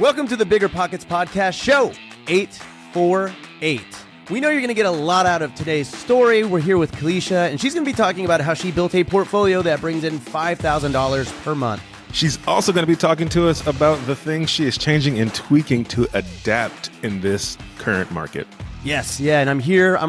Welcome to the Biggerpockets podcast, show 848. We know you're going to get a lot out of today's story. We're here with Kalisha, and she's going to be talking about how she built a portfolio that brings in $5,000 per month. She's also going to be talking to us about the things she is changing and tweaking to adapt in this current market. Yes, yeah, and I'm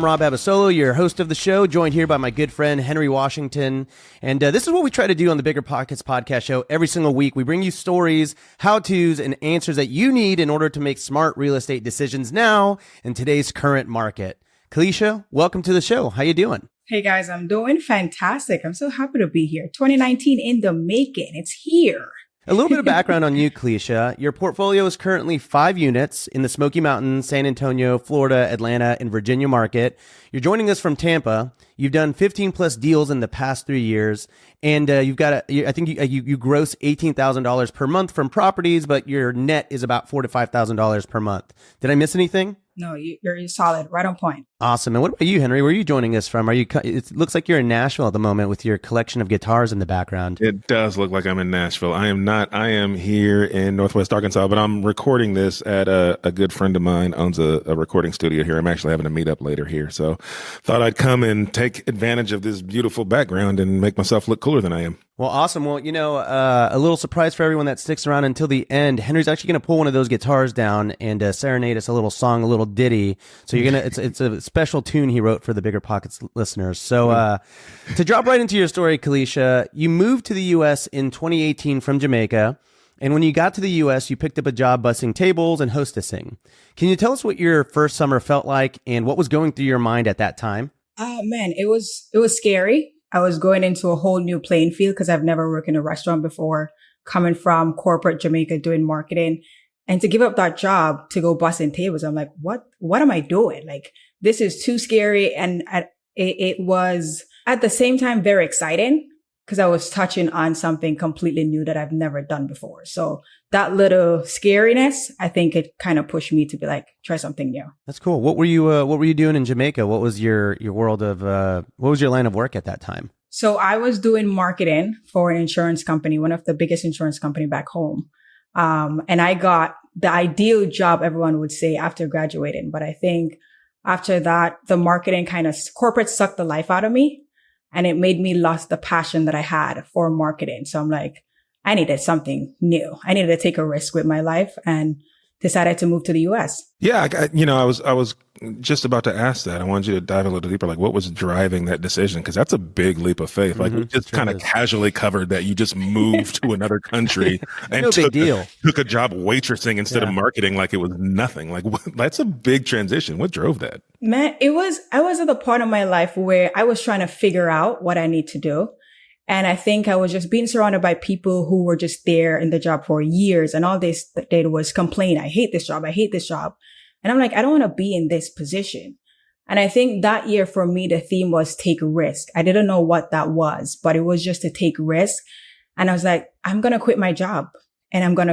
Rob Abasolo, your host of the show, joined here by my good friend Henry Washington. And this is what we try to do on the Biggerpockets podcast show every single week. We bring you stories, how-tos, and answers that you need in order to make smart real estate decisions now in today's current market. Kalisha, welcome to the show. How you doing? Hey guys, I'm doing fantastic. I'm so happy to be here. 2019 in the making. It's here. A little bit of background on you, Kalisha. Your portfolio is currently 5 units in the Smoky Mountains, San Antonio, Florida, Atlanta, and Virginia market. You're joining us from Tampa. You've done 15 plus deals in the past 3 years, and you've got you gross $18,000 per month from properties, but your net is about $4,000 to $5,000 per month. Did I miss anything? No, you're solid, right on point. Awesome. And what about you, Henry? Where are you joining us from? It looks like you're in Nashville at the moment with your collection of guitars in the background. It does look like I'm in Nashville. I am not. I am here in Northwest Arkansas, but I'm recording this at a good friend of mine owns a recording studio here. I'm actually having a meetup later here. So thought I'd come and take advantage of this beautiful background and make myself look cooler than I am. Well, awesome. Well, a little surprise for everyone that sticks around until the end. Henry's actually going to pull one of those guitars down and serenade us a little song, a little ditty. So it's a special tune he wrote for the Biggerpockets listeners. So to drop right into your story, Kalisha, you moved to the U.S. in 2018 from Jamaica. And when you got to the U.S., you picked up a job bussing tables and hostessing. Can you tell us what your first summer felt like and what was going through your mind at that time? Man, it was scary. I was going into a whole new playing field because I've never worked in a restaurant before, coming from corporate Jamaica doing marketing. And to give up that job to go bussing tables, I'm like, what am I doing? Like, this is too scary. And it was at the same time very exciting because I was touching on something completely new that I've never done before. So that little scariness, I think it kind of pushed me to be like, try something new. That's cool. What were you doing in Jamaica? What was your world of, what was your line of work at that time? So I was doing marketing for an insurance company, one of the biggest insurance company back home. And I got the ideal job, everyone would say, after graduating. But I think after that, the marketing corporate sucked the life out of me and it made me lost the passion that I had for marketing. So I'm like, I needed something new. I needed to take a risk with my life and decided to move to the US. Yeah, I was just about to ask that. I wanted you to dive a little deeper. Like, what was driving that decision? Because that's a big leap of faith. Like, we just kind of casually covered that you just moved to another country and no big deal. Took a job waitressing instead of marketing like it was nothing. Like, that's a big transition. What drove that? Man, I was at the part of my life where I was trying to figure out what I need to do. And I think I was just being surrounded by people who were just there in the job for years. And all they did was complain. I hate this job. I hate this job. And I'm like, I don't want to be in this position. And I think that year for me, the theme was take risk. I didn't know what that was, but it was just to take risk. And I was like, I'm going to quit my job and I'm going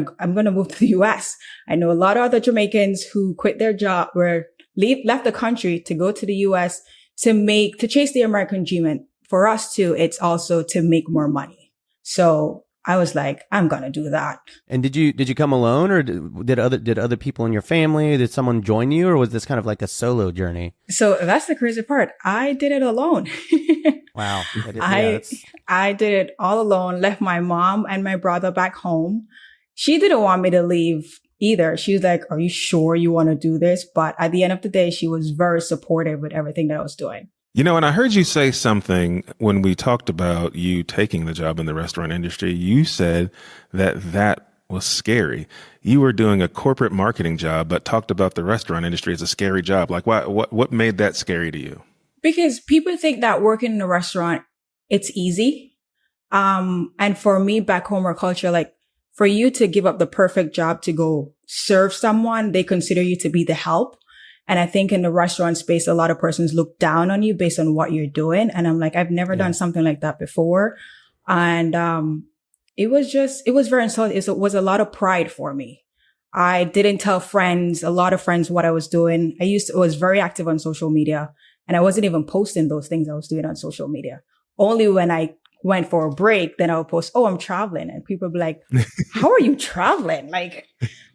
to move to the US. I know a lot of other Jamaicans who quit their job left the country to go to the US to chase the American dream. And for us too, it's also to make more money. So I was like, I'm going to do that. And did you come alone or did other people in your family, did someone join you, or was this kind of like a solo journey? So that's the crazy part. I did it alone. Wow. I did it all alone, left my mom and my brother back home. She didn't want me to leave either. She was like, are you sure you want to do this? But at the end of the day, she was very supportive with everything that I was doing. And I heard you say something when we talked about you taking the job in the restaurant industry. You said that was scary. You were doing a corporate marketing job, but talked about the restaurant industry as a scary job. Like, what made that scary to you? Because people think that working in a restaurant, it's easy. And for me back home, our culture, like for you to give up the perfect job to go serve someone, they consider you to be the help. And I think in the restaurant space, a lot of persons look down on you based on what you're doing. And I'm like, I've never done something like that before. And it was very insulting. It was a lot of pride for me. I didn't tell a lot of friends what I was doing. I was very active on social media and I wasn't even posting those things I was doing on social media. Only when I went for a break, then I would post, oh, I'm traveling. And people would be like, how are you traveling? Like,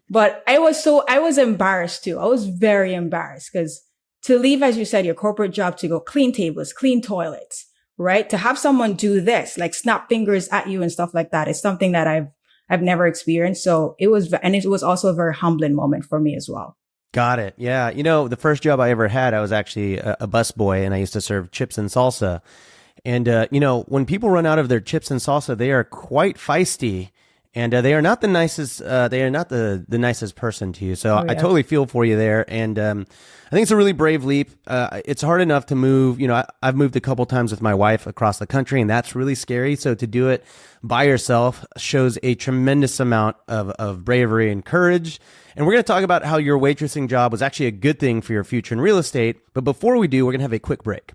But I was embarrassed too. I was very embarrassed because to leave, as you said, your corporate job to go clean tables, clean toilets, right? To have someone do this, like snap fingers at you and stuff like that, is something that I've never experienced. So it was also a very humbling moment for me as well. Got it. Yeah. The first job I ever had, I was actually a busboy, and I used to serve chips and salsa. And, when people run out of their chips and salsa, they are quite feisty, and they are not the nicest. They are not the nicest person to you. So I totally feel for you there. And I think it's a really brave leap. It's hard enough to move. I've moved a couple times with my wife across the country, and that's really scary. So to do it by yourself shows a tremendous amount of bravery and courage. And we're going to talk about how your waitressing job was actually a good thing for your future in real estate. But before we do, we're going to have a quick break.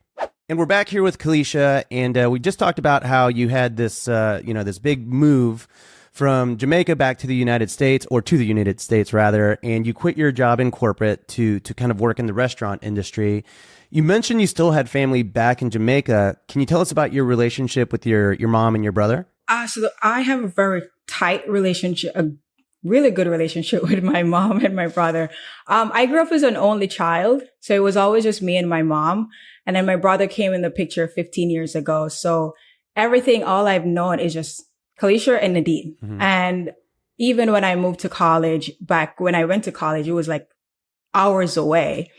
And we're back here with Kalisha, and we just talked about how you had this, this big move from Jamaica back to the United States, or to the United States rather, and you quit your job in corporate to kind of work in the restaurant industry. You mentioned you still had family back in Jamaica. Can you tell us about your relationship with your mom and your brother? So I have a very tight relationship, a really good relationship with my mom and my brother. I grew up as an only child, so it was always just me and my mom. And then my brother came in the picture 15 years ago. So all I've known is just Kalisha and Nadine. Mm-hmm. And even when I moved to college, back when I went to college, it was like hours away.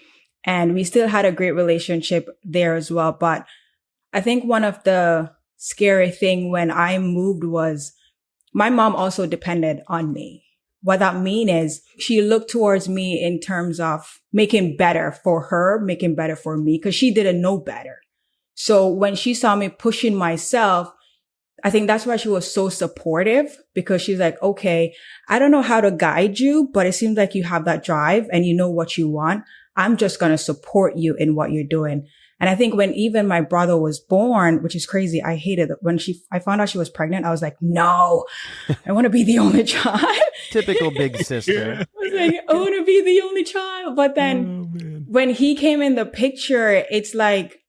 And we still had a great relationship there as well. But I think one of the scary thing when I moved was my mom also depended on me. What that means is she looked towards me in terms of making better for her, making better for me, because she didn't know better. So when she saw me pushing myself, I think that's why she was so supportive, because she's like, okay, I don't know how to guide you, but it seems like you have that drive and you know what you want. I'm just going to support you in what you're doing. And I think when even my brother was born, which is crazy, I hated it. When I found out she was pregnant, I was like, no, I want to be the only child. Typical big sister. I was like, I want to be the only child. But then when he came in the picture, it's like,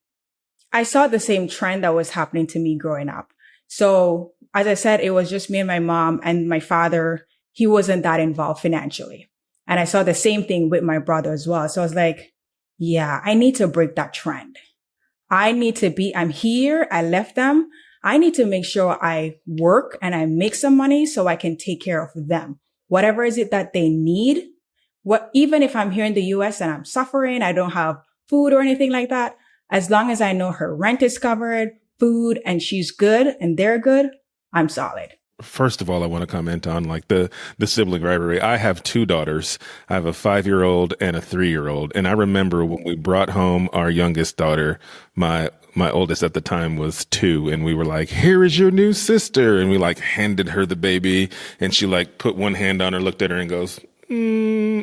I saw the same trend that was happening to me growing up. So as I said, it was just me and my mom, and my father, he wasn't that involved financially. And I saw the same thing with my brother as well. So I was like, yeah, I need to break that trend. I'm here. I left them. I need to make sure I work and I make some money so I can take care of them. Whatever is it that they need. Even if I'm here in the US and I'm suffering, I don't have food or anything like that. As long as I know her rent is covered, food, and she's good and they're good, I'm solid. First of all, I want to comment on like the sibling rivalry. I have two daughters. I have a 5-year-old and a 3-year-old. And I remember when we brought home our youngest daughter, my oldest at the time was 2. And we were like, here is your new sister. And we like handed her the baby, and she like put one hand on her, looked at her and goes,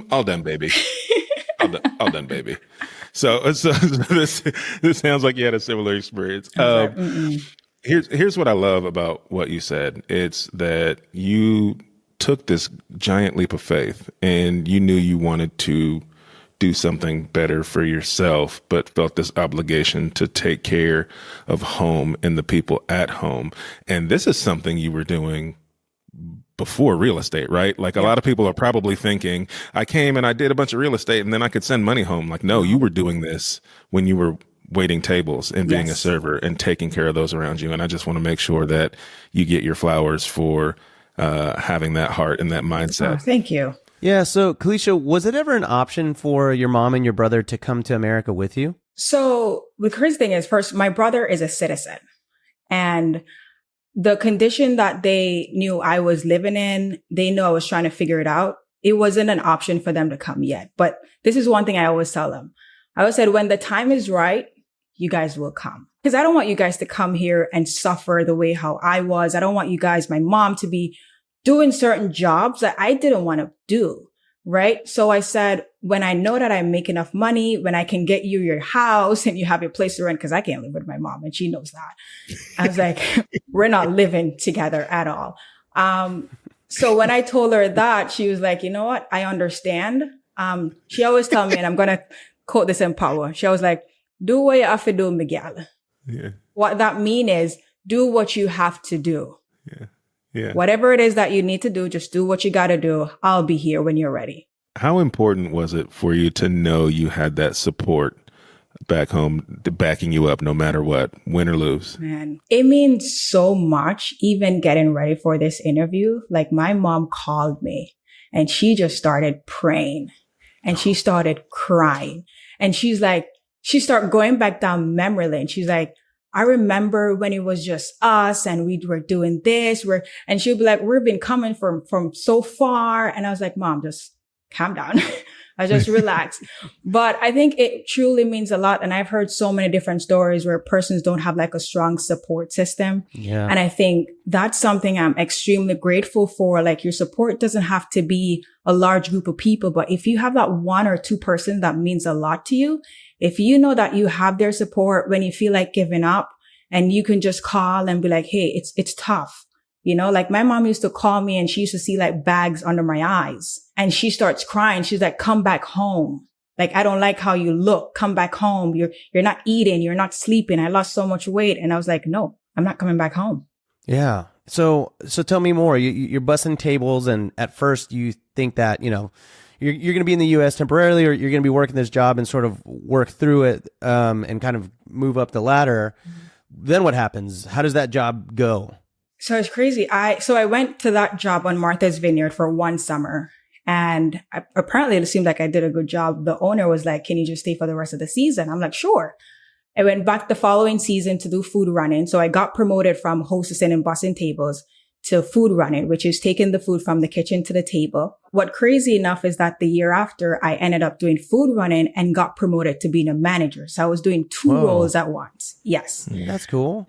all done, baby. all done, baby. So this sounds like you had a similar experience. Here's what I love about what you said. It's that you took this giant leap of faith and you knew you wanted to do something better for yourself, but felt this obligation to take care of home and the people at home. And this is something you were doing before real estate, right? Like a lot of people are probably thinking, I came and I did a bunch of real estate and then I could send money home. Like, no, you were doing this when you were waiting tables and being a server and taking care of those around you. And I just want to make sure that you get your flowers for having that heart and that mindset. Oh, thank you. Yeah. So Kalisha, was it ever an option for your mom and your brother to come to America with you? So the crazy thing is, first, my brother is a citizen, and the condition that they knew I was living in, they knew I was trying to figure it out. It wasn't an option for them to come yet. But this is one thing I always tell them. I always said, when the time is right, you guys will come. Because I don't want you guys to come here and suffer the way how I was. I don't want you guys, my mom, to be doing certain jobs that I didn't want to do. Right. So I said, when I know that I make enough money, when I can get you your house and you have your place to rent, because I can't live with my mom and she knows that. I was like, we're not living together at all. So when I told her that, she was like, you know what? I understand. She always tell me, and I'm going to quote this in power. She was like, do what you have to do, Miguel. Yeah. What that mean is do what you have to do. Yeah. Yeah. Whatever it is that you need to do, just do what you got to do. I'll be here when you're ready. How important was it for you to know you had that support back home, backing you up no matter what, win or lose? Man, it means so much, even getting ready for this interview. Like my mom called me and she just started praying and she started crying. And she's like, she started going back down memory lane. She's like, I remember when it was just us and we were doing this. And she'll be like, we've been coming from so far. And I was like, Mom, just calm down. I just relax. But I think it truly means a lot. And I've heard so many different stories where persons don't have like a strong support system. Yeah. And I think that's something I'm extremely grateful for. Like your support doesn't have to be a large group of people, but if you have that one or two person that means a lot to you, if you know that you have their support when you feel like giving up and you can just call and be like, hey, it's tough. You know, like my mom used to call me and she used to see like bags under my eyes and she starts crying. She's like, come back home. Like, I don't like how you look. Come back home. You're not eating. You're not sleeping. I lost so much weight. And I was like, no, I'm not coming back home. Yeah. So tell me more. You're busting tables, and at first you think that, you know, you're going to be in the U.S. temporarily, or you're going to be working this job and sort of work through it, and kind of move up the ladder. Then what happens? How does that job go? So it's crazy. So I went to that job on Martha's Vineyard for one summer, and apparently it seemed like I did a good job. The owner was like, can you just stay for the rest of the season? I'm like, sure. I went back the following season to do food running. So I got promoted from hostessing and bussing tables to food running, which is taking the food from the kitchen to the table. What crazy enough is that the year after, I ended up doing food running and got promoted to being a manager. So I was doing two roles at once. Yes. That's cool.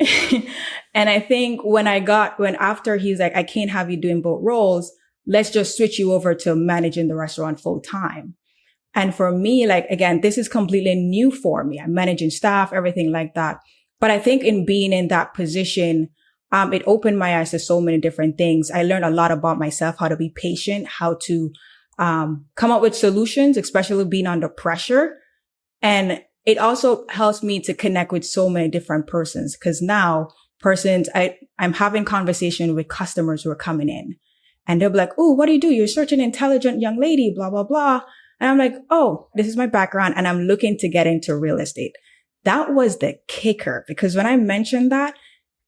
And I think when after he's like, I can't have you doing both roles, let's just switch you over to managing the restaurant full time. And for me, like, again, this is completely new for me. I'm managing staff, everything like that. But I think in being in that position, it opened my eyes to so many different things. I learned a lot about myself, how to be patient, how to come up with solutions, especially being under pressure. And it also helps me to connect with so many different persons, because now I'm having conversation with customers who are coming in and they'll be like, oh, what do you do? You're such an intelligent young lady, blah, blah, blah. And I'm like, oh, this is my background and I'm looking to get into real estate. That was the kicker, because when I mentioned that,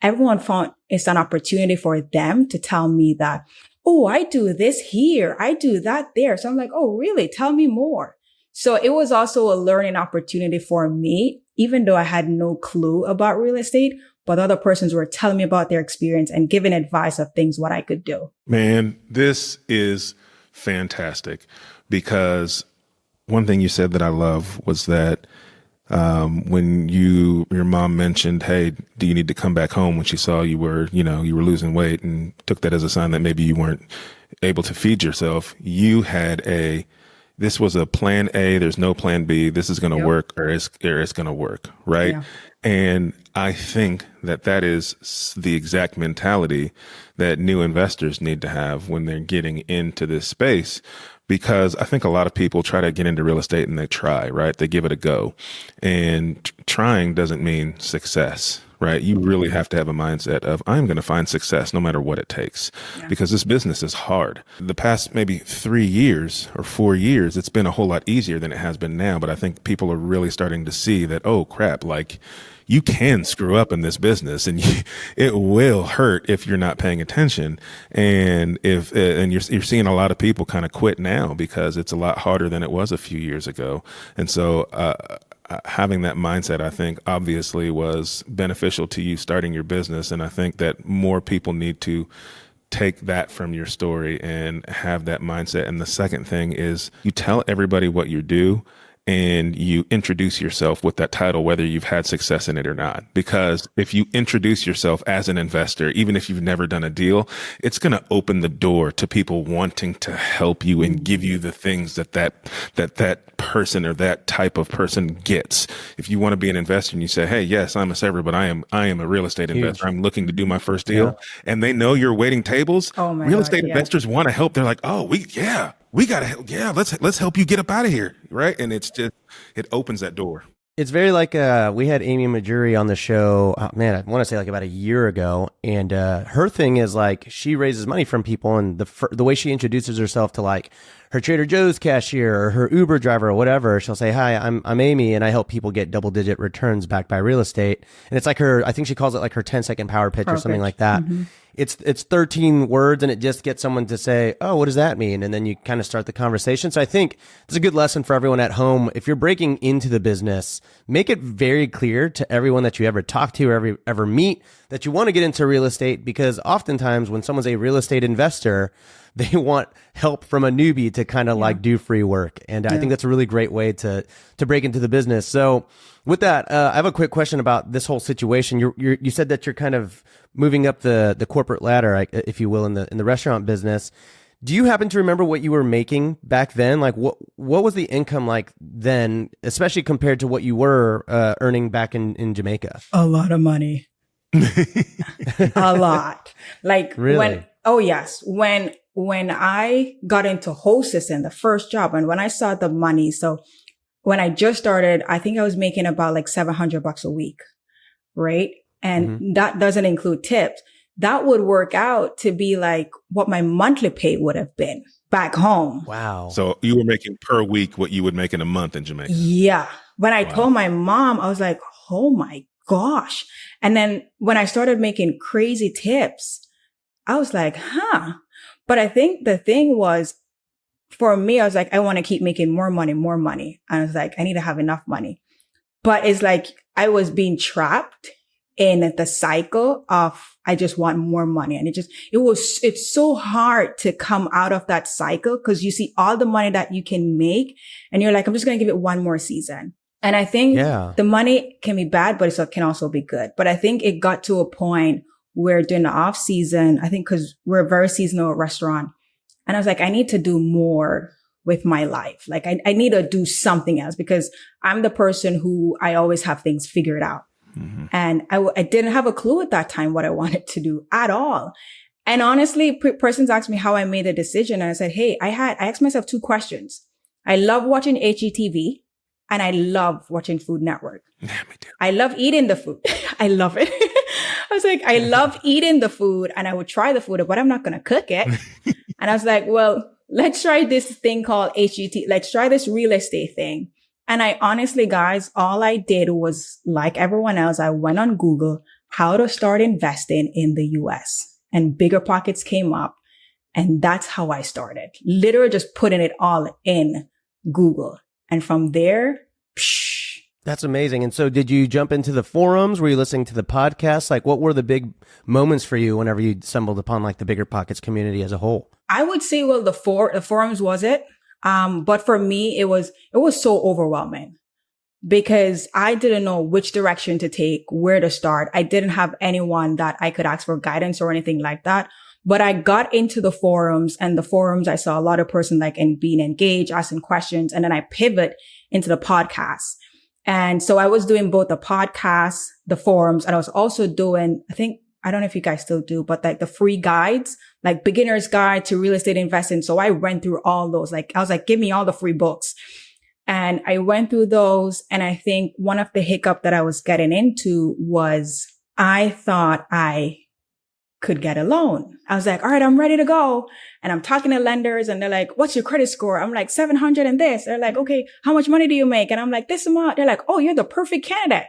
everyone found it's an opportunity for them to tell me that, oh, I do this here. I do that there. So I'm like, oh, really? Tell me more. So it was also a learning opportunity for me, even though I had no clue about real estate, but other persons were telling me about their experience and giving advice of things, what I could do. Man, this is fantastic, because one thing you said that I love was that when your mom mentioned, hey, do you need to come back home, when she saw you were losing weight and took that as a sign that maybe you weren't able to feed yourself, you had this was a plan A, there's no plan B, this is going to work or it's going to work, right? Yeah. And I think that is the exact mentality that new investors need to have when they're getting into this space. Because I think a lot of people try to get into real estate and they try, right? They give it a go. And trying doesn't mean success, right? You really have to have a mindset of, I'm going to find success no matter what it takes, because this business is hard. The past maybe 3 years or 4 years, it's been a whole lot easier than it has been now. But I think people are really starting to see that, oh crap, like, you can screw up in this business, and it will hurt if you're not paying attention. And you're seeing a lot of people kind of quit now because it's a lot harder than it was a few years ago. And so, having that mindset, I think, obviously was beneficial to you starting your business. And I think that more people need to take that from your story and have that mindset. And the second thing is, you tell everybody what you do, and you introduce yourself with that title, whether you've had success in it or not. Because if you introduce yourself as an investor, even if you've never done a deal, it's going to open the door to people wanting to help you and give you the things that person or that type of person gets. If you want to be an investor and you say, hey, yes, I'm a server, but I am a real estate investor. I'm looking to do my first deal. Yeah. And they know you're waiting tables. Real estate investors want to help. They're like, oh, we got to help. Yeah, let's help you get up out of here. Right. And it opens that door. It's very like we had Amy Majuri on the show. Oh, man, I want to say like about a year ago, and her thing is like she raises money from people, and the way she introduces herself to like her Trader Joe's cashier or her Uber driver or whatever, she'll say, "Hi, I'm Amy, and I help people get double-digit returns backed by real estate." And it's like her, I think she calls it like her 10-second power pitch or something like that. Mm-hmm. It's 13 words, and it just gets someone to say, "Oh, what does that mean?" And then you kind of start the conversation. So I think it's a good lesson for everyone at home. If you're breaking into the business, make it very clear to everyone that you ever talk to or ever meet that you want to get into real estate, because oftentimes when someone's a real estate investor, they want help from a newbie to kind of like do free work. And I think that's a really great way to break into the business. So with that, I have a quick question about this whole situation. You said that you're kind of moving up the corporate ladder, if you will, in the restaurant business. Do you happen to remember what you were making back then? Like what was the income like then, especially compared to what you were earning back in Jamaica? A lot of money. A lot. Like really? When I got into hostessing, the first job, and when I saw the money, so when I just started, I think I was making about like $700 a week, right? And that doesn't include tips. That would work out to be like what my monthly pay would have been back home. Wow. So you were making per week what you would make in a month in Jamaica. Yeah. When I told my mom, I was like, oh my gosh. And then when I started making crazy tips, I was like, huh. But I think the thing was, for me, I was like, I want to keep making more money. And I was like, I need to have enough money. But it's like I was being trapped in the cycle of, I just want more money. And it's so hard to come out of that cycle, because you see all the money that you can make and you're like, I'm just going to give it one more season. And I think the money can be bad, but it can also be good. But I think it got to a point where during the off season, I think because we're a very seasonal restaurant, and I was like, I need to do more with my life. Like I need to do something else, because I'm the person who I always have things figured out. Mm-hmm. And I didn't have a clue at that time what I wanted to do at all. And honestly, persons asked me how I made a decision. And I said, hey, I asked myself 2 questions. I love watching HGTV and I love watching Food Network. Yeah, me too. I love eating the food. I love it. I was like, I love eating the food and I would try the food, but I'm not going to cook it. And I was like, well, let's try this thing called HGT. Let's try this real estate thing. And I honestly, guys, all I did was, like everyone else, I went on Google, how to start investing in the US, and Biggerpockets came up. And that's how I started. Literally just putting it all in Google. And from there, That's amazing. And so did you jump into the forums? Were you listening to the podcast? Like what were the big moments for you whenever you stumbled upon like the Biggerpockets community as a whole? I would say, well, the forums was it. But for me, it was so overwhelming because I didn't know which direction to take, where to start. I didn't have anyone that I could ask for guidance or anything like that. But I got into the forums, and the forums, I saw a lot of person like and being engaged, asking questions. And then I pivot into the podcast. And so I was doing both the podcast, the forums, and I was also doing, I don't know if you guys still do, but like the free guides, like beginner's guide to real estate investing. So I went through all those. Like I was like, give me all the free books. And I went through those. And I think one of the hiccup that I was getting into was I thought I could get a loan. I was like, all right, I'm ready to go. And I'm talking to lenders and they're like, what's your credit score? I'm like 700 and this. They're like, okay, how much money do you make? And I'm like, this amount. They're like, oh, you're the perfect candidate.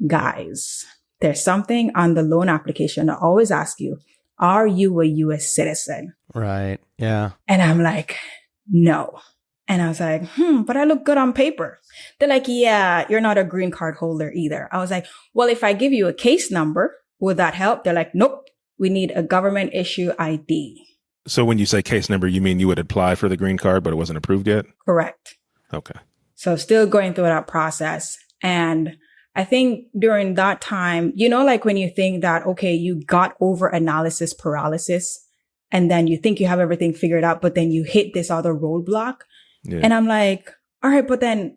Guys, there's something on the loan application that always ask you, are you a US citizen? Right. Yeah. And I'm like, no. And I was like, but I look good on paper. They're like, yeah, you're not a green card holder either. I was like, well, if I give you a case number, would that help? They're like, nope, we need a government issue ID. So when you say case number, you mean you would apply for the green card, but it wasn't approved yet? Correct. Okay. So still going through that process. And I think during that time, like when you think that, okay, you got over analysis paralysis and then you think you have everything figured out, but then you hit this other roadblock. Yeah. And I'm like, all right, but then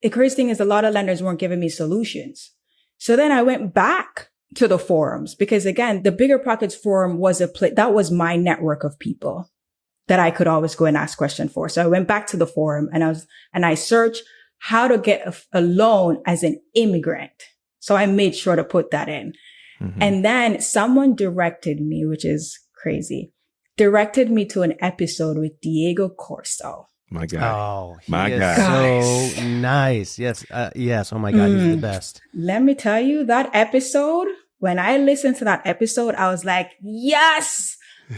the crazy thing is a lot of lenders weren't giving me solutions. So then I went back to the forums because again, the Biggerpockets forum was that was my network of people that I could always go and ask questions for. So I went back to the forum and I searched how to get a loan as an immigrant. So I made sure to put that in. And then someone directed me, which is crazy, directed me to an episode with Diego Corso. My God. Oh, My he is God. so nice. Yes. Yes. Oh my God. He's the best. Let me tell you, that episode, when I listened to that episode, I was like, yes,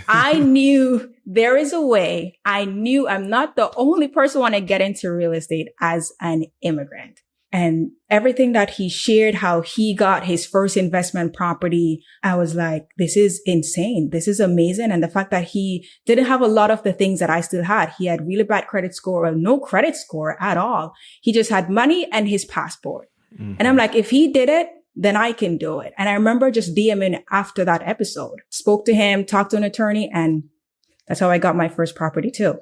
I knew there is a way. I knew I'm not the only person who want to get into real estate as an immigrant. And everything that he shared, how he got his first investment property, I was like, this is insane. This is amazing. And the fact that he didn't have a lot of the things that I still had. He had really bad credit score or no credit score at all. He just had money and his passport. And I'm like, if he did it, then I can do it. And I remember just DMing after that episode, spoke to him, talked to an attorney, and that's how I got my first property too.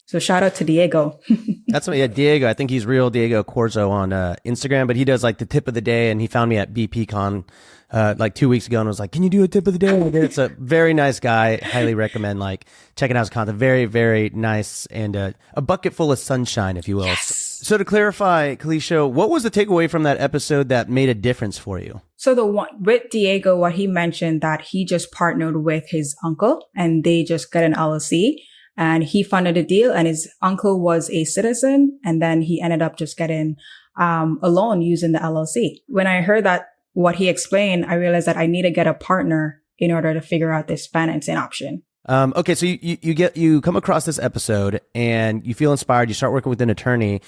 So shout out to Diego. That's what, yeah, Diego. I think he's real Diego Corzo on Instagram, but he does like the tip of the day, and he found me at BPCon like 2 weeks ago and was like, "Can you do a tip of the day?" It's a very nice guy. Highly recommend like checking out his content. Very, very nice, and a bucket full of sunshine, if you will. Yes. So to clarify, Kalisha, what was the takeaway from that episode that made a difference for you? So the one with Diego, what he mentioned that he just partnered with his uncle and they just got an LLC. And he funded a deal, and his uncle was a citizen. And then he ended up just getting a loan using the LLC. When I heard that, what he explained, I realized that I need to get a partner in order to figure out this financing option. Okay, so you come across this episode and you feel inspired. You start working with an attorney.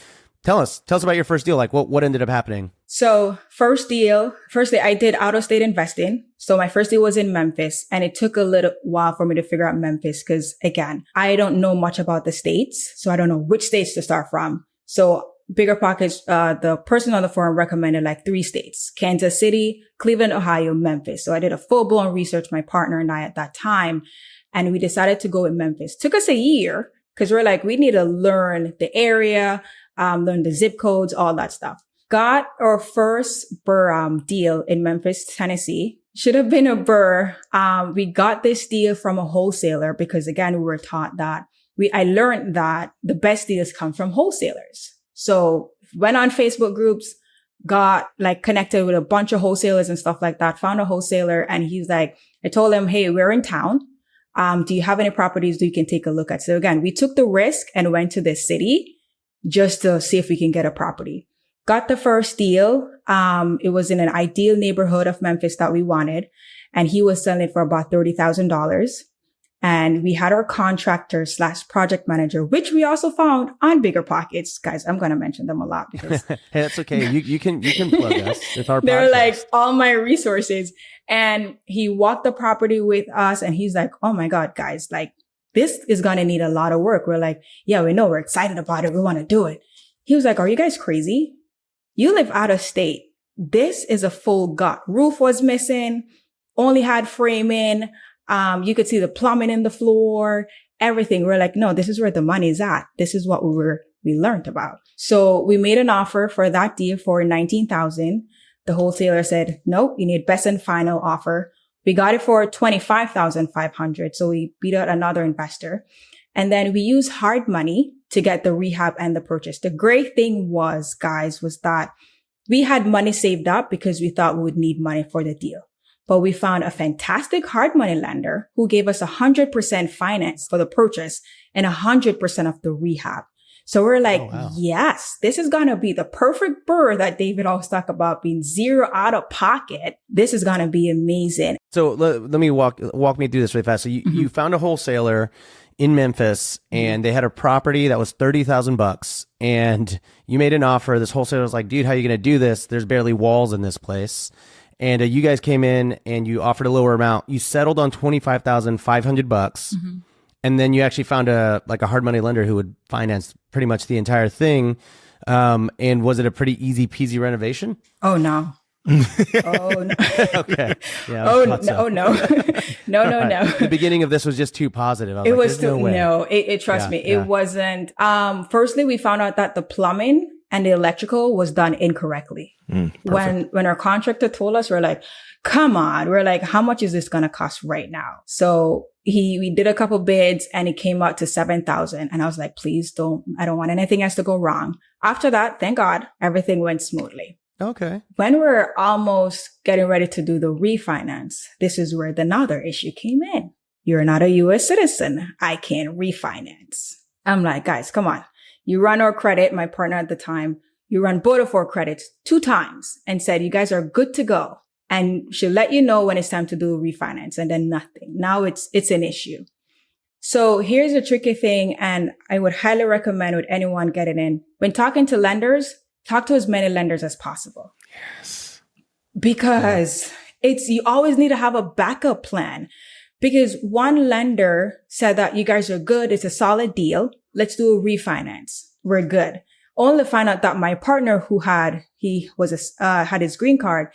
Tell us about your first deal. Like what ended up happening? So firstly, I did out of state investing. So my first deal was in Memphis, and it took a little while for me to figure out Memphis. Cause again, I don't know much about the states. So I don't know which states to start from. So Biggerpockets, the person on the forum recommended like 3 states: Kansas City, Cleveland, Ohio, Memphis. So I did a full blown research, my partner and I at that time, and we decided to go with Memphis. Took us a year because we're like, we need to learn the area, learn the zip codes, all that stuff. Got our first BRRRR deal in Memphis, Tennessee. Should have been a BRRRR. We got this deal from a wholesaler because again, we were taught that I learned that the best deals come from wholesalers. So went on Facebook groups, got like connected with a bunch of wholesalers and stuff like that, found a wholesaler, and he's like, I told him, hey, we're in town. Do you have any properties that you can take a look at? So again, we took the risk and went to this city just to see if we can get a property. Got the first deal. It was in an ideal neighborhood of Memphis that we wanted. And he was selling it for about $30,000. And we had our contractor / project manager, which we also found on Biggerpockets. Guys, I'm going to mention them a lot because Hey, that's okay. You can plug us. It's our they're podcast. like all my resources. And he walked the property with us and he's like, oh my God, guys, like this is going to need a lot of work. We're like, yeah, we know, we're excited about it. We want to do it. He was like, are you guys crazy? You live out of state. This is a full gut. Roof was missing, only had framing. You could see the plumbing in the floor, everything. We're like, no, this is where the money is at. This is what we learned about. So we made an offer for that deal for $19,000. The wholesaler said, nope, you need best and final offer. We got it for $25,500. So we beat out another investor. And then we used hard money to get the rehab and the purchase. The great thing was, guys, was that we had money saved up because we thought we would need money for the deal. But we found a fantastic hard money lender who gave us 100% finance for the purchase and 100% of the rehab. So we're like, oh, wow. Yes, this is going to be the perfect BRRRR that David always talk about being zero out of pocket. This is going to be amazing. So let me walk me through this really fast. So you found a wholesaler in Memphis and they had a property that was $30,000 and you made an offer. This wholesaler was like, dude, how are you going to do this? There's barely walls in this place. And you guys came in and you offered a lower amount. You settled on $25,500. And then you actually found a hard money lender who would finance pretty much the entire thing. And was it a pretty easy peasy renovation? Oh, no. Oh, no. Okay. Yeah, Oh, no, oh, no. No, no, no. The beginning of this was just too positive. It was too, no, trust me, it wasn't. Firstly, we found out that the plumbing and the electrical was done incorrectly. When our contractor told us, we're like, come on. We're like, how much is this going to cost right now? So we did a couple bids and it came out to 7,000. And I was like, please I don't want anything else to go wrong. After that, thank God, everything went smoothly. Okay. When we're almost getting ready to do the refinance, this is where another issue came in. You're not a U.S. citizen. I can't refinance. I'm like, guys, come on. You run our credit, my partner at the time, you run both of our credits 2 times and said, you guys are good to go. And she'll let you know when it's time to do a refinance, and then nothing. Now it's an issue. So here's a tricky thing. And I would highly recommend with anyone getting in, when talking to lenders, talk to as many lenders as possible. Yes. Because you always need to have a backup plan. Because one lender said that you guys are good. It's a solid deal. Let's do a refinance. We're good. Only to find out that my partner had his green card.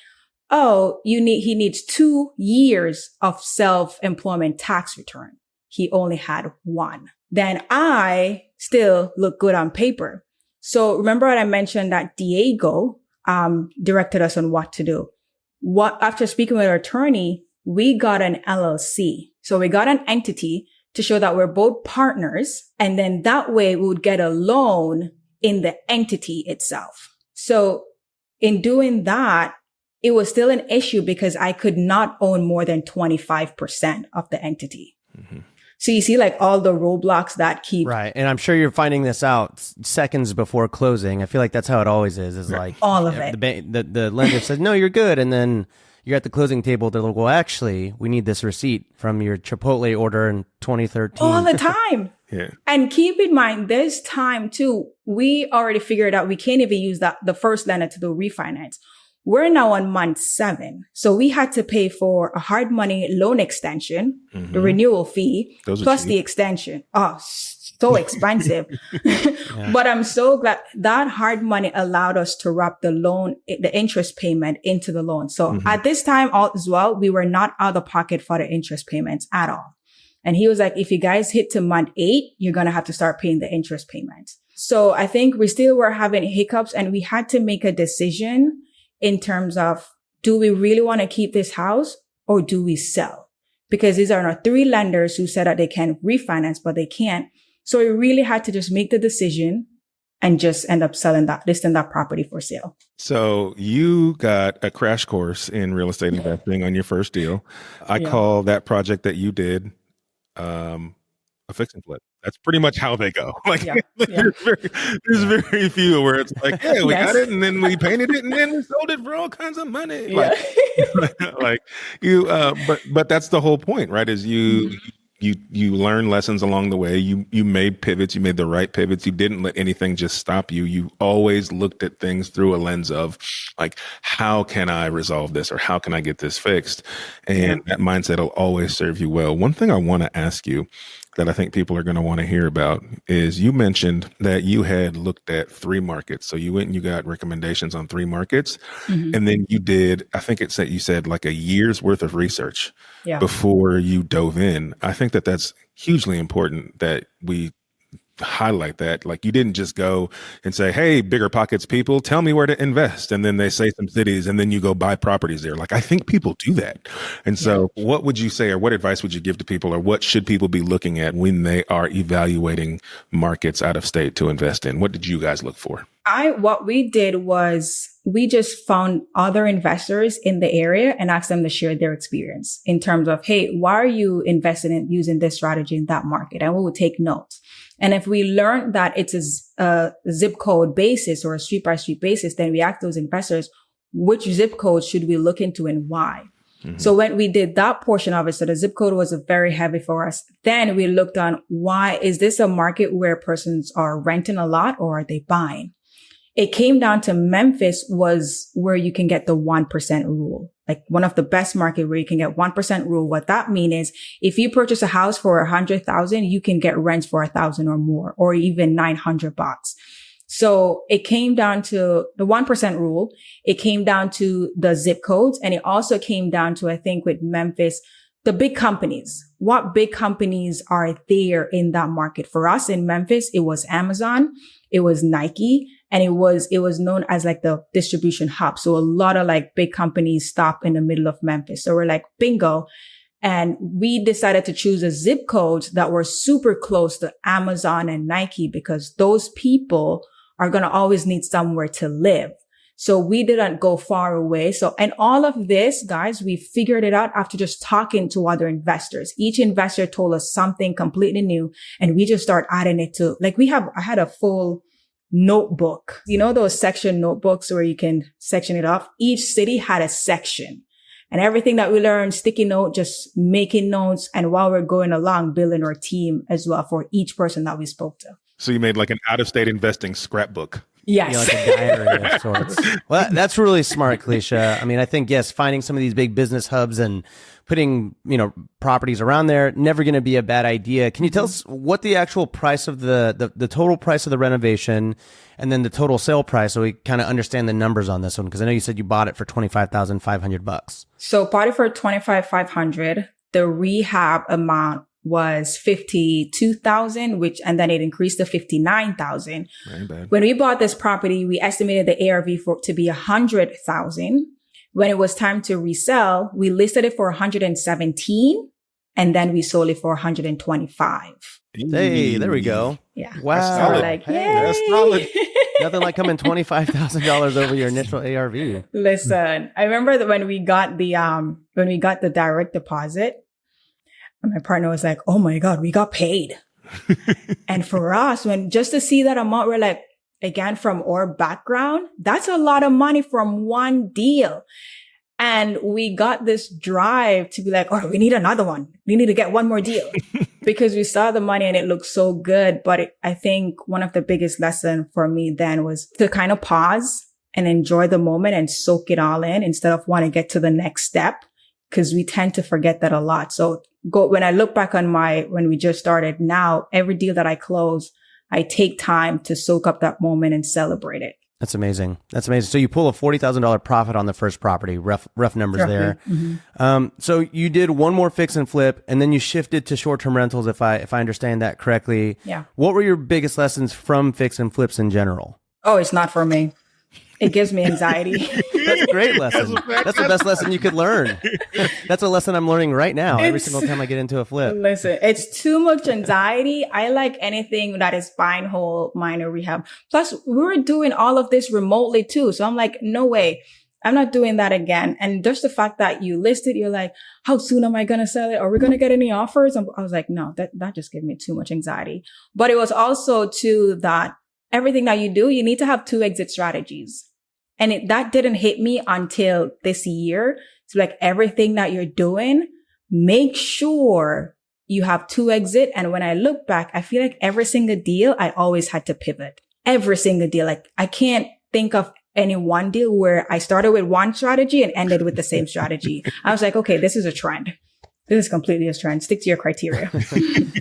Oh, he needs 2 years of self-employment tax return. He only had 1. Then I still look good on paper. So remember what I mentioned that Diego, directed us on what to do. After speaking with our attorney, we got an LLC. So we got an entity to show that we're both partners. And then that way we would get a loan in the entity itself. So in doing that, it was still an issue because I could not own more than 25% of the entity. Mm-hmm. So you see like all the roadblocks that keep. Right. And I'm sure you're finding this out seconds before closing. I feel like that's how it always is like all of it. The lender says, no, you're good. And then you're at the closing table. They're like, well, actually, we need this receipt from your Chipotle order in 2013. All the time. Yeah. And keep in mind, this time too, we already figured out we can't even use the first lender to do refinance. We're now on month 7. So we had to pay for a hard money loan extension, the renewal fee, plus the extension. Oh, so expensive. But I'm so glad that hard money allowed us to wrap the interest payment into the loan. So at this time as well, we were not out of pocket for the interest payments at all. And he was like, if you guys hit to month 8, you're going to have to start paying the interest payments. So I think we still were having hiccups and we had to make a decision in terms of, do we really want to keep this house or do we sell? Because these are our 3 lenders who said that they can refinance, but they can't. So we really had to just make the decision and just end up listing that property for sale. So you got a crash course in real estate investing on your first deal. I call that project that you did a fix and flip. That's pretty much how they go. Like there's very few where it's like, yeah, we got it and then we painted it and then we sold it for all kinds of money. Like you, but that's the whole point, right? Is you learn lessons along the way. You made pivots. You made the right pivots. You didn't let anything just stop you. You always looked at things through a lens of like, how can I resolve this or how can I get this fixed? And that mindset will always serve you well. One thing I want to ask you that I think people are going to want to hear about is you mentioned that you had looked at 3 markets. So you went and you got recommendations on 3 markets. And then you did, I think you said like a year's worth of research before you dove in. I think that that's hugely important that we highlight that. Like you didn't just go and say, hey, Biggerpockets people, tell me where to invest. And then they say some cities and then you go buy properties there. Like I think people do that. And so what would you say or what advice would you give to people or what should people be looking at when they are evaluating markets out of state to invest in? What did you guys look for? What we did was we just found other investors in the area and asked them to share their experience in terms of, hey, why are you investing in using this strategy in that market? And we would take notes. And if we learned that it's a zip code basis or a street by street basis, then we ask those investors, which zip codes should we look into and why? So when we did that portion of it, so the zip code was very heavy for us. Then we looked on why is this a market where persons are renting a lot or are they buying? It came down to Memphis was where you can get the 1% rule, like one of the best market where you can get 1% rule. What that means is if you purchase a house for 100,000, you can get rents for 1,000 or more, or even $900. So it came down to the 1% rule. It came down to the zip codes. And it also came down to, I think with Memphis, the big companies. What big companies are there in that market? For us in Memphis, it was Amazon, it was Nike, And it was known as like the distribution hub. So a lot of like big companies stop in the middle of Memphis. So we're like, bingo. And we decided to choose a zip codes that were super close to Amazon and Nike because those people are going to always need somewhere to live. So we didn't go far away. So, and all of this, guys, we figured it out after just talking to other investors. Each investor told us something completely new and we just start adding it to like I had a full notebook, you know, those section notebooks where you can section it off. Each city had a section. And everything that we learned, sticky note, just making notes. And while we're going along, building our team as well for each person that we spoke to. So you made like an out-of-state investing scrapbook. Yes. Yeah, like a diary of sorts. Well, that's really smart, Kalisha. I mean, I think, yes, finding some of these big business hubs and putting, properties around there, never going to be a bad idea. Can you tell us what the actual price of the total price of the renovation and then the total sale price so we kind of understand the numbers on this one? Because I know you said you bought it for $25,500. So bought it for $25,500. The rehab amount was $52,000, and then it increased to $59,000. When we bought this property, we estimated the ARV to be $100,000. When it was time to resell, we listed it for $117,000, and then we sold it for $125,000. Hey, there we go. Yeah. Wow. That's solid. Like, Hey, yay. that's solid. Nothing like coming $25,000 over your initial ARV. Listen, I remember that when we got the direct deposit, my partner was like, "Oh my God, we got paid." And for us, just to see that amount, we're like, again, from our background, that's a lot of money from one deal. And we got this drive to be like, "Oh, we need another one. We need to get one more deal," because we saw the money and it looked so good. But I think one of the biggest lessons for me then was to kind of pause and enjoy the moment and soak it all in instead of want to get to the next step, because we tend to forget that a lot. So when I look back on when we just started now, every deal that I close, I take time to soak up that moment and celebrate it. That's amazing. That's amazing. So you pull a $40,000 profit on the first property, rough numbers roughly there. Mm-hmm. So you did one more fix and flip, and then you shifted to short-term rentals, if I understand that correctly. Yeah. What were your biggest lessons from fix and flips in general? Oh, it's not for me. It gives me anxiety. That's a great lesson. That's the best lesson you could learn. That's a lesson I'm learning right now every single time I get into a flip. Listen, it's too much anxiety. I like anything that is buy and hold, minor rehab. Plus, we were doing all of this remotely too. So I'm like, no way. I'm not doing that again. And just the fact that you listed, you're like, how soon am I going to sell it? Are we going to get any offers? I was like, no, that just gave me too much anxiety. But it was also too that everything that you do, you need to have 2 exit strategies. And that didn't hit me until this year. So like everything that you're doing, make sure you have 2 exit. And when I look back, I feel like every single deal, I always had to pivot. Every single deal. Like I can't think of any one deal where I started with one strategy and ended with the same strategy. I was like, okay, this is a trend. This is completely a trend. Stick to your criteria.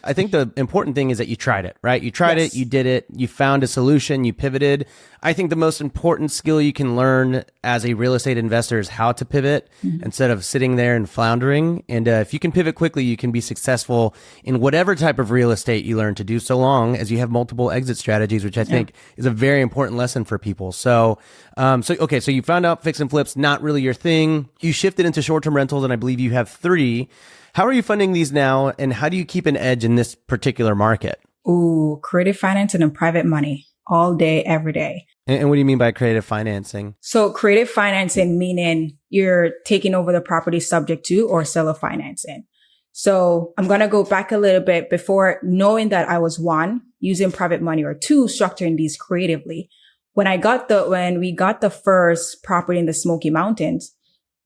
I think the important thing is that you tried it, right? You tried it, you did it, you found a solution, you pivoted. I think the most important skill you can learn as a real estate investor is how to pivot instead of sitting there and floundering. And if you can pivot quickly, you can be successful in whatever type of real estate you learn to do, so long as you have multiple exit strategies, which I think is a very important lesson for people. So you found out fix and flips, not really your thing. You shifted into short-term rentals, and I believe you have 3. How are you funding these now, and how do you keep an edge in this particular market? Ooh, creative financing and private money all day, every day. And what do you mean by creative financing? So creative financing, meaning you're taking over the property subject to or seller financing. So I'm going to go back a little bit before knowing that I was 1, using private money, or 2, structuring these creatively. When we got the first property in the Smoky Mountains,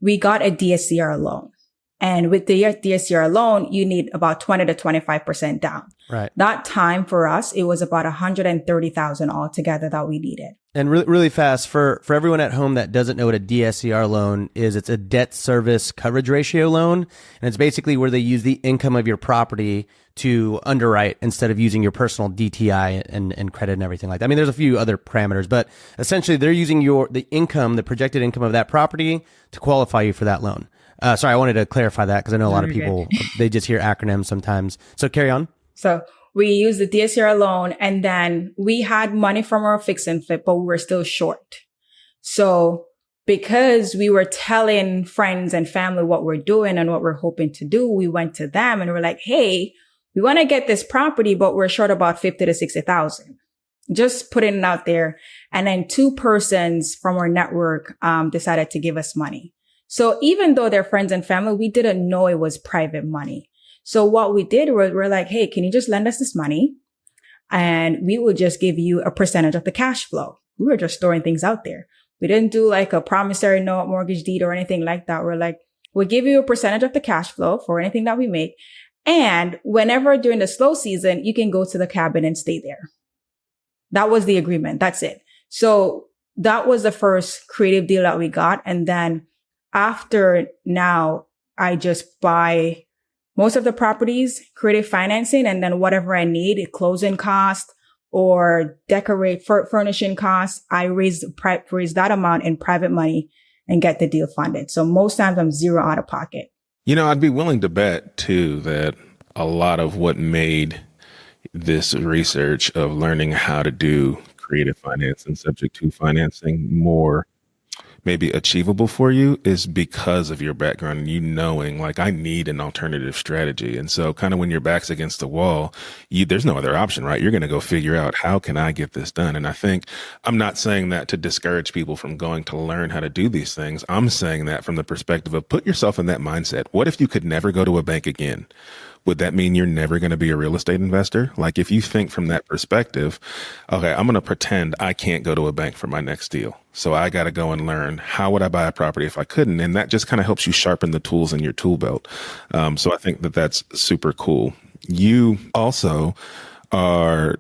we got a DSCR loan. And with the DSCR loan, you need about 20 to 25% down. Right. That time for us, it was about $130,000 altogether that we needed. And really fast, for everyone at home that doesn't know what a DSCR loan is, it's a debt service coverage ratio loan. And it's basically where they use the income of your property to underwrite instead of using your personal DTI and credit and everything like that. I mean, there's a few other parameters, but essentially they're using the projected income of that property to qualify you for that loan. Sorry, I wanted to clarify that because I know a lot of people, they just hear acronyms sometimes. So carry on. So We used the DSCR loan, and then we had money from our fix and flip, but we were still short. So because we were telling friends and family what we're doing and what we're hoping to do, we went to them and we're like, hey, we want to get this property, but we're short about 50 to 60,000. Just putting it out there. And then 2 persons from our network, decided to give us money. So even though they're friends and family, we didn't know it was private money. So what we did was we're like, hey, can you just lend us this money? And we will just give you a percentage of the cash flow. We were just throwing things out there. We didn't do like a promissory note, mortgage deed or anything like that. We're like, we'll give you a percentage of the cash flow for anything that we make. And whenever during the slow season, you can go to the cabin and stay there. That was the agreement. That's it. So that was the first creative deal that we got. And then after now, I just buy most of the properties, creative financing, and then whatever I need, closing cost or furnishing costs, I raise that amount in private money and get the deal funded. So most times I'm zero out of pocket. I'd be willing to bet too that a lot of what made this research of learning how to do creative finance and subject to financing more maybe achievable for you is because of your background and you knowing like I need an alternative strategy. And so kind of when your back's against the wall, there's no other option, right? You're going to go figure out how can I get this done? And I think I'm not saying that to discourage people from going to learn how to do these things. I'm saying that from the perspective of put yourself in that mindset. What if you could never go to a bank again? Would that mean you're never going to be a real estate investor? Like if you think from that perspective, okay, I'm going to pretend I can't go to a bank for my next deal. So I got to go and learn how would I buy a property if I couldn't? And that just kind of helps you sharpen the tools in your tool belt. So I think that that's super cool. You also are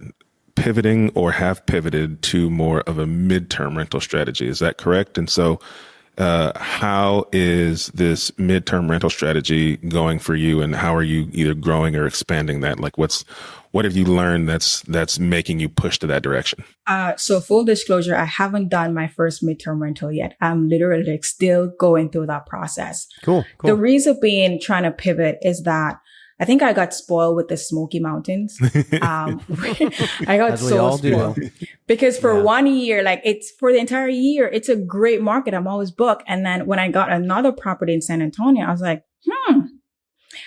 pivoting or have pivoted to more of a midterm rental strategy. Is that correct? And so how is this midterm rental strategy going for you, and how are you either growing or expanding that? Like what have you learned that's making you push to that direction? So full disclosure, I haven't done my first midterm rental yet. I'm literally still going through that process. Cool. The reason being trying to pivot is that I think I got spoiled with the Smoky Mountains. I got As we so all spoiled do. because for 1 year, like it's for the entire year, it's a great market. I'm always booked. And then when I got another property in San Antonio, I was like,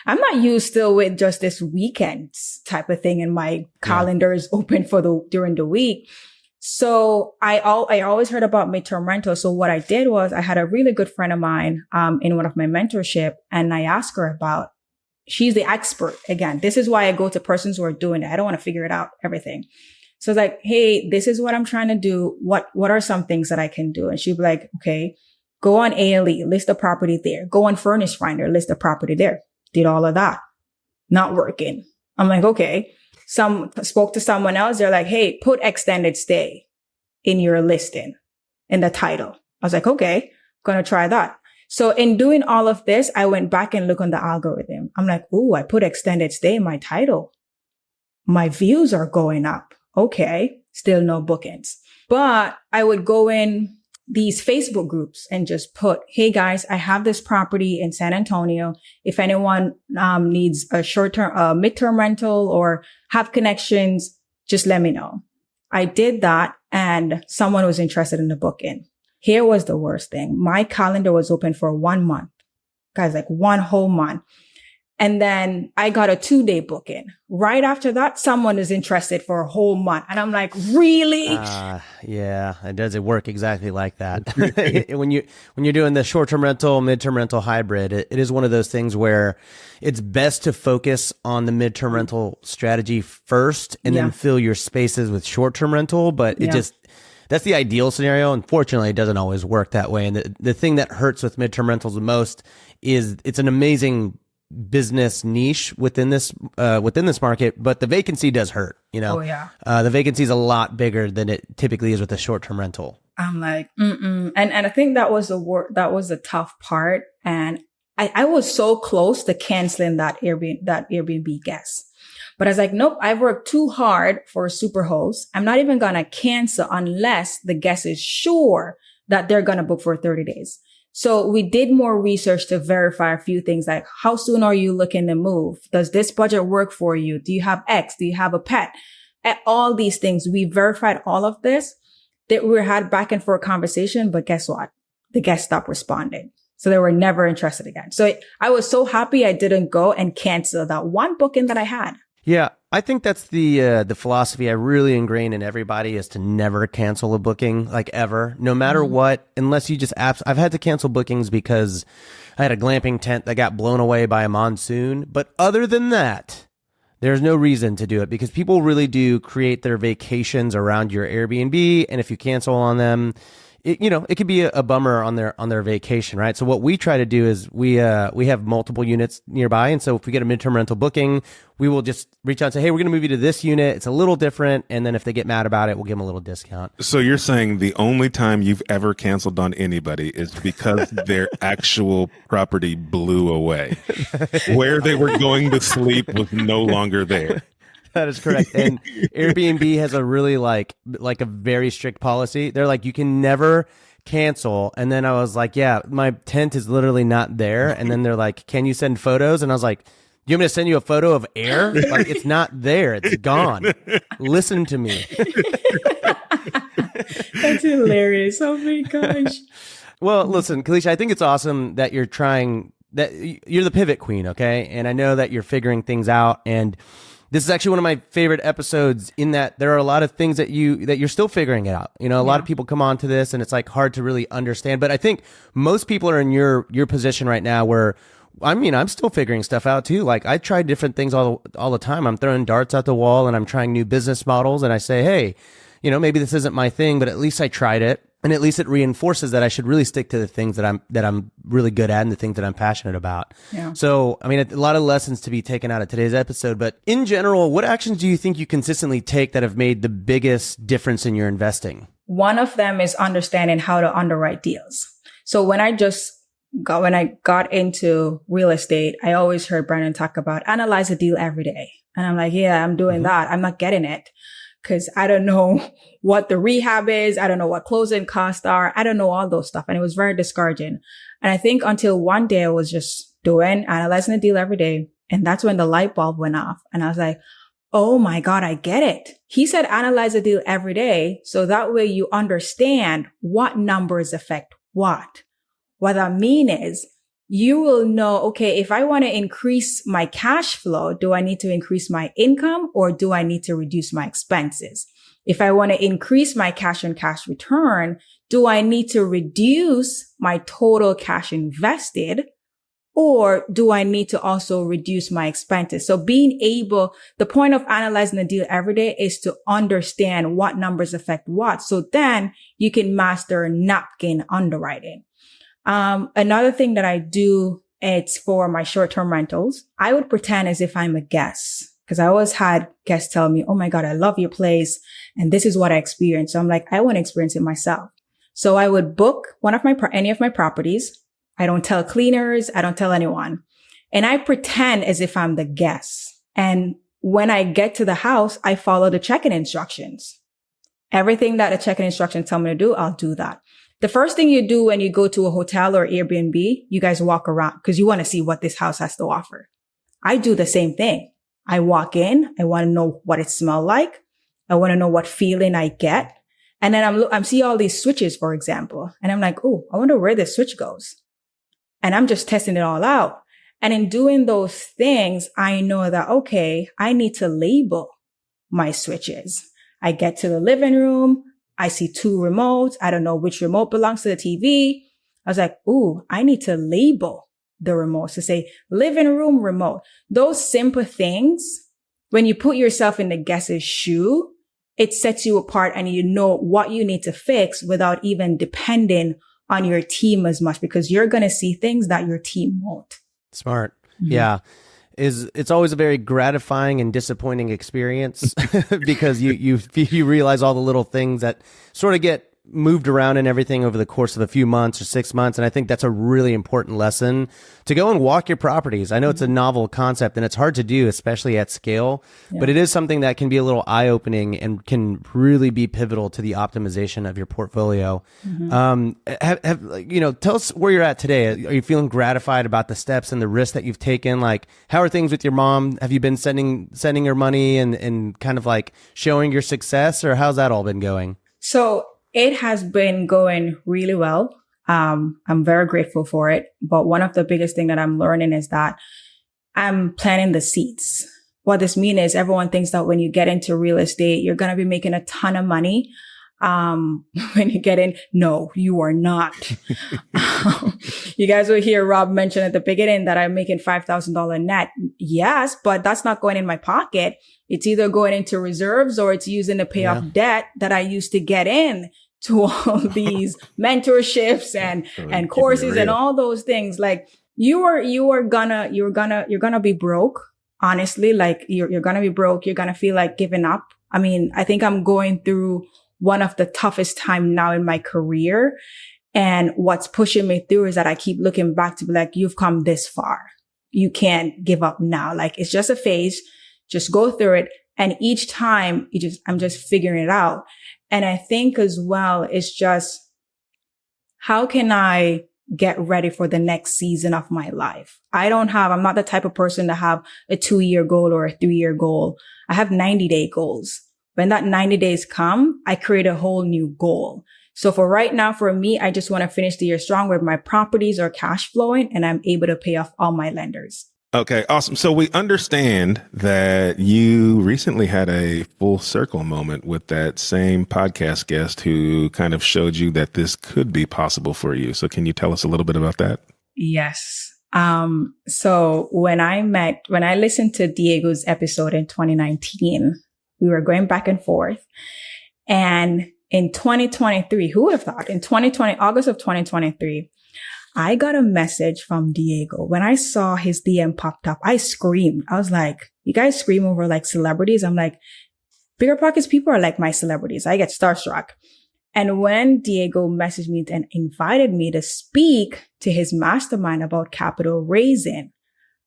I'm not used still with just this weekends type of thing. And my calendar is open during the week. So I always heard about midterm rental. So what I did was I had a really good friend of mine, in one of my mentorship, and I asked her about. She's the expert. Again, this is why I go to persons who are doing it. I don't want to figure it out, everything. So it's like, hey, this is what I'm trying to do. What are some things that I can do? And she'd be like, okay, go on ALE, list the property there. Go on Furnish Finder, list the property there. Did all of that. Not working. I'm like, okay. Spoke to someone else. They're like, hey, put extended stay in your listing, in the title. I was like, okay, gonna try that. So in doing all of this, I went back and looked on the algorithm. I'm like, ooh, I put extended stay in my title. My views are going up. Okay. Still no bookings. But I would go in these Facebook groups and just put, hey guys, I have this property in San Antonio. If anyone needs a short-term, midterm rental or have connections, just let me know. I did that and someone was interested in the booking. Here was the worst thing. My calendar was open for 1 month. Guys, like 1 whole month. And then I got a 2-day booking. Right after that, someone is interested for a whole month. And I'm like, really? Yeah, it doesn't work exactly like that. When you're doing the short-term rental, midterm rental hybrid, it is one of those things where it's best to focus on the midterm rental strategy first and then fill your spaces with short-term rental. But that's the ideal scenario. Unfortunately, it doesn't always work that way. And the thing that hurts with midterm rentals the most is it's an amazing business niche within this market, but the vacancy does hurt. The vacancy is a lot bigger than it typically is with a short-term rental. I'm like, and I think that was the tough part. And I was so close to canceling that Airbnb guest. But I was like, nope, I've worked too hard for a Superhost. I'm not even going to cancel unless the guest is sure that they're going to book for 30 days. So we did more research to verify a few things like how soon are you looking to move? Does this budget work for you? Do you have X? Do you have a pet? At all these things, we verified all of this. That we had back and forth conversation, but guess what? The guests stopped responding. So they were never interested again. So I was so happy I didn't go and cancel that one booking that I had. Yeah, I think that's the philosophy I really ingrain in everybody is to never cancel a booking, like ever, no matter what, unless you just I've had to cancel bookings because I had a glamping tent that got blown away by a monsoon. But other than that, there's no reason to do it because people really do create their vacations around your Airbnb. And if you cancel on them, it could be a bummer on their vacation, right? So what we try to do is we have multiple units nearby. And so if we get a midterm rental booking, we will just reach out and say, hey, we're going to move you to this unit. It's a little different. And then if they get mad about it, we'll give them a little discount. So you're saying the only time you've ever canceled on anybody is because their actual property blew away. Where they were going to sleep was no longer there. That is correct. And Airbnb has a really like a very strict policy. They're like, you can never cancel. And then I was like, yeah, my tent is literally not there. And then they're like, can you send photos? And I was like, you want me to send you a photo of air? Like, it's not there. It's gone. Listen to me. That's hilarious. Oh my gosh. Well, listen, Kalisha, I think it's awesome that you're the pivot queen. Okay. And I know that you're figuring things out, and this is actually one of my favorite episodes in that there are a lot of things that you're still figuring it out. A lot of people come on to this and it's like hard to really understand, but I think most people are in your position right now where, I'm still figuring stuff out too. Like I try different things all the time. I'm throwing darts at the wall and I'm trying new business models, and I say, hey, maybe this isn't my thing, but at least I tried it. And at least it reinforces that I should really stick to the things that I'm really good at and the things that I'm passionate about. Yeah. So, a lot of lessons to be taken out of today's episode, but in general, what actions do you think you consistently take that have made the biggest difference in your investing? One of them is understanding how to underwrite deals. So when I got into real estate, I always heard Brandon talk about analyze a deal every day. And I'm like, yeah, I'm doing that. I'm not getting it because I don't know what the rehab is. I don't know what closing costs are. I don't know all those stuff. And it was very discouraging. And I think until one day I was just analyzing the deal every day. And that's when the light bulb went off. And I was like, oh my God, I get it. He said, analyze a deal every day. So that way you understand what numbers affect what. What that means is you will know, okay, if I want to increase my cash flow, do I need to increase my income or do I need to reduce my expenses? If I want to increase my cash on cash return, do I need to reduce my total cash invested or do I need to also reduce my expenses? So the point of analyzing the deal every day is to understand what numbers affect what. So then you can master napkin underwriting. Another thing that I do, it's for my short-term rentals. I would pretend as if I'm a guest because I always had guests tell me, oh my God, I love your place. And this is what I experienced. So I'm like, I want to experience it myself. So I would book any of my properties. I don't tell cleaners. I don't tell anyone. And I pretend as if I'm the guest. And when I get to the house, I follow the check-in instructions. Everything that the check-in instructions tell me to do, I'll do that. The first thing you do when you go to a hotel or Airbnb, you guys walk around because you want to see what this house has to offer. I do the same thing. I walk in. I want to know what it smells like. I want to know what feeling I get. And then I'm see all these switches, for example. And I'm like, oh, I wonder where this switch goes. And I'm just testing it all out. And in doing those things, I know that, okay, I need to label my switches. I get to the living room. I see 2 remotes. I don't know which remote belongs to the TV. I was like, ooh, I need to label the remotes to say living room remote. Those simple things, when you put yourself in the guest's shoe, it sets you apart and you know what you need to fix without even depending on your team as much because you're going to see things that your team won't. Smart. Mm-hmm. Yeah. It's always a very gratifying and disappointing experience because you realize all the little things that sort of get moved around and everything over the course of a few months or 6 months. And I think that's a really important lesson to go and walk your properties. I know it's a novel concept and it's hard to do, especially at scale, but it is something that can be a little eye opening and can really be pivotal to the optimization of your portfolio. Tell us where you're at today. Are you feeling gratified about the steps and the risks that you've taken? Like, how are things with your mom? Have you been sending her money and kind of like showing your success, or how's that all been going? So it has been going really well. I'm very grateful for it. But one of the biggest thing that I'm learning is that I'm planting the seeds. What this means is everyone thinks that when you get into real estate, you're going to be making a ton of money. When you get in, no, you are not. You guys will hear Rob mention at the beginning that I'm making $5,000 net. Yes, but that's not going in my pocket. It's either going into reserves or it's using to pay off debt that I used to get in to all these mentorships and courses and all those things. Like you're gonna be broke. Honestly, like you're gonna be broke. You're gonna feel like giving up. I mean, I think I'm going through one of the toughest time now in my career. And what's pushing me through is that I keep looking back to be like, you've come this far. You can't give up now. Like it's just a phase. Just go through it. And each time I'm just figuring it out. And I think as well, it's just, how can I get ready for the next season of my life? I'm not the type of person to have a 2-year goal or a 3-year goal. I have 90-day goals. When that 90 days come, I create a whole new goal. So for right now, for me, I just want to finish the year strong where my properties are cash flowing and I'm able to pay off all my lenders. Okay, awesome. So we understand that you recently had a full circle moment with that same podcast guest who kind of showed you that this could be possible for you. So can you tell us a little bit about that? Yes. So when I listened to Diego's episode in 2019, we were going back and forth. And in 2023, who would have thought? In August of 2023, I got a message from Diego. When I saw his DM popped up, I screamed. I was like, you guys scream over like celebrities? I'm like, Biggerpockets people are like my celebrities. I get starstruck. And when Diego messaged me and invited me to speak to his mastermind about capital raising,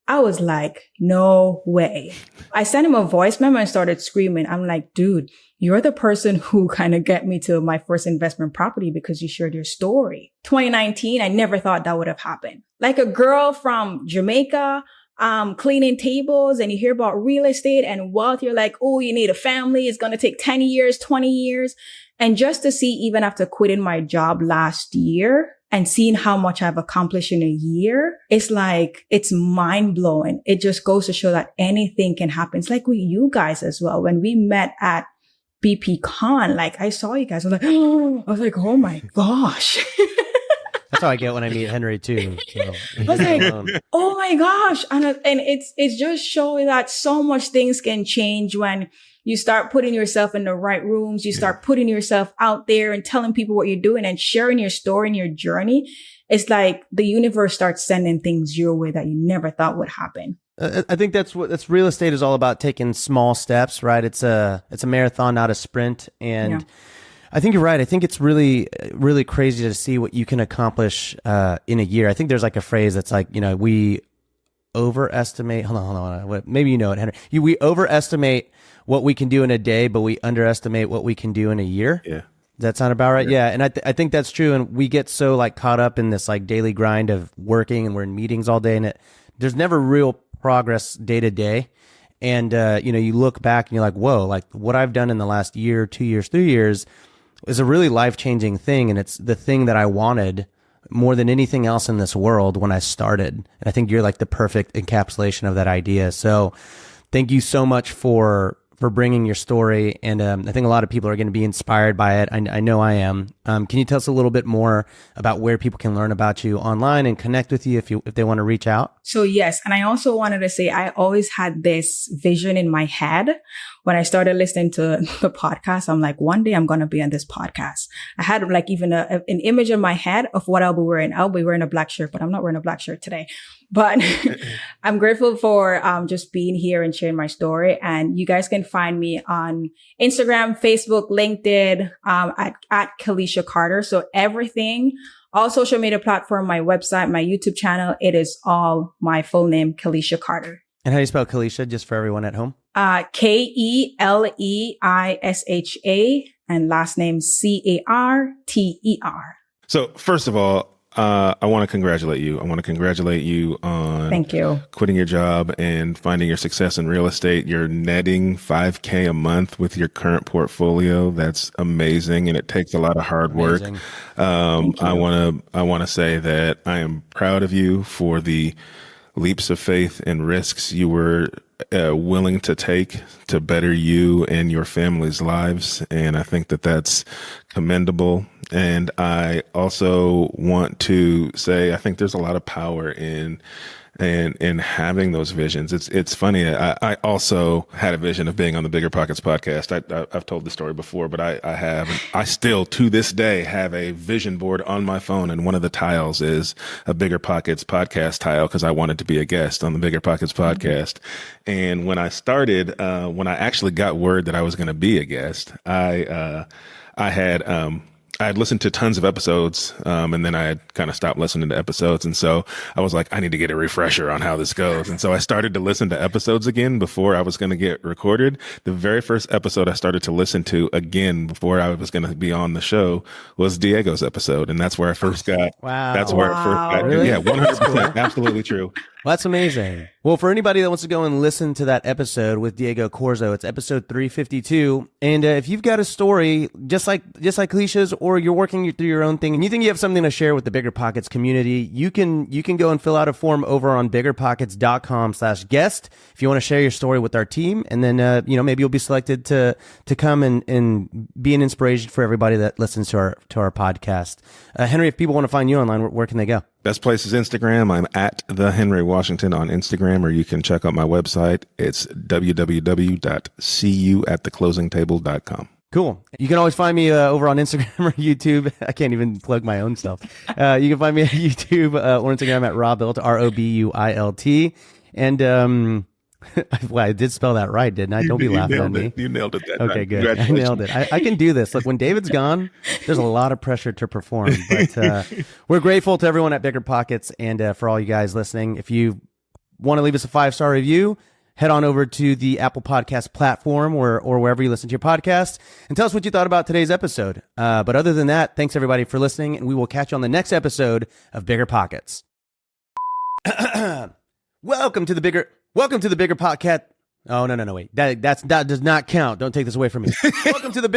I was like, no way. I sent him a voice memo and started screaming. I'm like, dude, you're the person who kind of get me to my first investment property because you shared your story. 2019, I never thought that would have happened. Like a girl from Jamaica, cleaning tables, and you hear about real estate and wealth. You're like, oh, you need a family. It's going to take 10 years, 20 years. And just to see, even after quitting my job last year, and seeing how much I've accomplished in a year, it's like, it's mind blowing. It just goes to show that anything can happen. It's like with you guys as well. When we met at BP Con, like I saw you guys, I was like, oh my gosh. That's how I get when I meet Henry too. So. I was like, oh my gosh. And it's just showing that so much things can change when you start putting yourself in the right rooms. You start putting yourself out there and telling people what you're doing and sharing your story and your journey. It's like the universe starts sending things your way that you never thought would happen. I think that's real estate is all about, taking small steps, right? It's a marathon, not a sprint. And I think you're right. I think it's really, really crazy to see what you can accomplish in a year. I think there's like a phrase that's like, we overestimate. Hold on. Maybe you know it, Henry. We overestimate what we can do in a day, but we underestimate what we can do in a year. Yeah. Does that sound about right? Yeah. And I think that's true. And we get so like caught up in this like daily grind of working, and we're in meetings all day, and there's never real progress day to day. And, you look back and you're like, whoa, like what I've done in the last year, 2 years, 3 years is a really life-changing thing. And it's the thing that I wanted more than anything else in this world when I started. And I think you're like the perfect encapsulation of that idea. So thank you so much for bringing your story. And I think a lot of people are going to be inspired by it. I know I am. Can you tell us a little bit more about where people can learn about you online and connect with you if they want to reach out? So yes. And I also wanted to say, I always had this vision in my head when I started listening to the podcast, I'm like, one day I'm going to be on this podcast. I had like even an image in my head of what I'll be wearing. I'll be wearing a black shirt, but I'm not wearing a black shirt today. But I'm grateful for just being here and sharing my story. And you guys can find me on Instagram, Facebook, LinkedIn, at Kalisha Carter. So everything, all social media platform, my website, my YouTube channel, it is all my full name, Kalisha Carter. And how do you spell Kalisha, just for everyone at home? Keleisha, and last name Carter. So first of all, I want to congratulate you. I want to congratulate you on Thank you. Quitting your job and finding your success in real estate. You're netting $5,000 a month with your current portfolio. That's amazing. And it takes a lot of hard work. I want to say that I am proud of you for the leaps of faith and risks you were willing to take to better you and your family's lives. And I think that that's commendable. And I also want to say, I think there's a lot of power in having those visions. It's funny. I also had a vision of being on the Biggerpockets podcast. I've told the story before, but I still to this day have a vision board on my phone. And one of the tiles is a Biggerpockets podcast tile, because I wanted to be a guest on the Biggerpockets podcast. And when I started, when I actually got word that I was going to be a guest, I had listened to tons of episodes, and then I had kind of stopped listening to episodes. And so I was like, I need to get a refresher on how this goes. And so I started to listen to episodes again before I was going to get recorded. The very first episode I started to listen to again before I was going to be on the show was Diego's episode. And that's where I first got, Wow. That's where I first got, Really? Yeah, 100%. Absolutely true. Well, that's amazing. Well, for anybody that wants to go and listen to that episode with Diego Corzo, it's episode 352. And if you've got a story just like Kalisha's, or you're working through your own thing and you think you have something to share with the Biggerpockets community, you can go and fill out a form over on biggerpockets.com/guest if you want to share your story with our team. And then maybe you'll be selected to come and be an inspiration for everybody that listens to our podcast. Henry, if people want to find you online, where can they go? Best place is Instagram. I'm at the Henry Washington on Instagram, or you can check out my website. It's www.cuattheclosingtable.com. Cool. You can always find me over on Instagram or YouTube. I can't even plug my own stuff. You can find me at YouTube or Instagram at Robuilt, ROBUILT. And well, I did spell that right, didn't I? Don't be laughing at me. You nailed it. Okay, good. I nailed it. I can do this. Look, when David's gone, there's a lot of pressure to perform. But we're grateful to everyone at Biggerpockets and for all you guys listening. If you want to leave us a 5-star review, head on over to the Apple Podcast platform or wherever you listen to your podcast and tell us what you thought about today's episode. But other than that, thanks everybody for listening, and we will catch you on the next episode of Biggerpockets. Welcome to the Biggerpocket. Oh, no, wait. That does not count. Don't take this away from me. Welcome to the